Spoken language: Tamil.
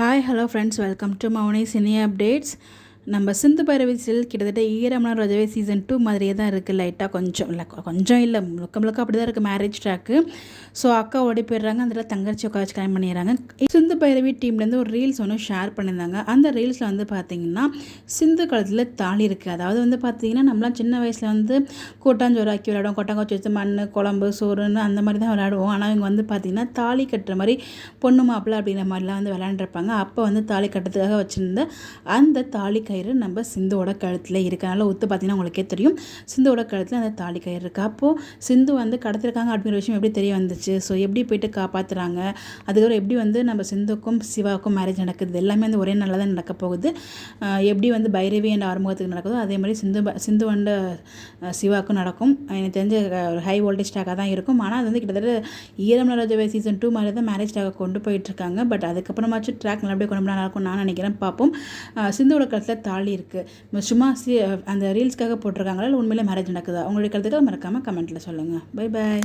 Hi hello friends, welcome to Mouni cine updates. நம்ம சிந்து பைரவி சீரியல் கிட்டத்தட்ட ஈரமான ரோஜாவே சீசன் 2 மாதிரியே தான் இருக்குது. லைட்டாக கொஞ்சம் இல்லை முழுக்க முழுக்க அப்படி தான் இருக்குது மேரேஜ் ட்ராக்கு. ஸோ அக்கா ஓடி போயிடுறாங்க, அதில் தங்கச்சி உட்கார வச்சு கல்யாணம் பண்ணிடுறாங்க. சிந்து பைரவி டீம்லேருந்து ஒரு ரீல்ஸ் ஒன்று ஷேர் பண்ணியிருந்தாங்க. அந்த ரீல்ஸில் வந்து பார்த்திங்கன்னா சிந்து காலத்தில் தாலி இருக்குது. அதாவது வந்து பார்த்திங்கன்னா நம்மளாம் சின்ன வயசில் வந்து கூட்டாஞ்சோறு ஆக்கி விளையாடுவோம், கொட்டாங்கச்சி வச்சு மண் குழம்பு சோறுன்னு அந்த மாதிரி தான் விளையாடுவோம். ஆனால் இவங்க வந்து பார்த்திங்கன்னா தாலி கட்டுற மாதிரி பொண்ணு மாப்பிள்ளை அப்படிங்கிற மாதிரிலாம் வந்து விளையாண்டுருப்பாங்க. அப்போ வந்து தாலி கட்டுறதுக்காக வச்சுருந்த அந்த தாலி கயிறு நம்ம சிந்துவோட கழுத்தில் இருக்குது. அதனால் ஒத்து பார்த்தீங்கன்னா உங்களுக்கே தெரியும், சிந்துவோட கழுத்தில் அந்த தாலி கயிறு இருக்குது. அப்போது சிந்து வந்து கடத்திருக்காங்க அப்படிங்கிற விஷயம் எப்படி தெரிய வந்துச்சு, ஸோ எப்படி போயிட்டு காப்பாற்றுறாங்க, அதுக்கப்புறம் எப்படி வந்து நம்ம சிந்துக்கும் சிவாவுக்கும் மேரேஜ் நடக்குது, எல்லாமே வந்து ஒரே நாளில் தான் நடக்க போகுது. எப்படி வந்து பைரவி என்ற ஆறுமுகத்துக்கு நடக்குதோ அதே மாதிரி சிந்து அண்ட் சிவாவுக்கும் நடக்கும். எனக்கு தெரிஞ்ச ஹை வோல்டேஜ் டாக்காக தான் இருக்கும். ஆனால் அது வந்து கிட்டத்தட்ட ஈரமான ரோஜாவே சீசன் 2 மாதிரி தான் மேரேஜ் டாக்கை கொண்டு போயிட்டுருக்காங்க. பட் அதுக்கப்புறமாச்சும் ட்ராக் நல்லபடியாக கொண்டு போனால் நல்லாயிருக்கும் நான் நினைக்கிறேன். பார்ப்போம். சிந்துவோட கழுத்தில் தாலி இருக்குது. சும்மா அந்த ரீல்ஸ்க்காக போட்டிருக்காங்களா இல்லை உண்மையிலே மேரேஜ் நடக்குதா? உங்களுடைய கருத்துக்கள் மறக்காமல் கமெண்ட்டில் சொல்லுங்கள். Bye bye.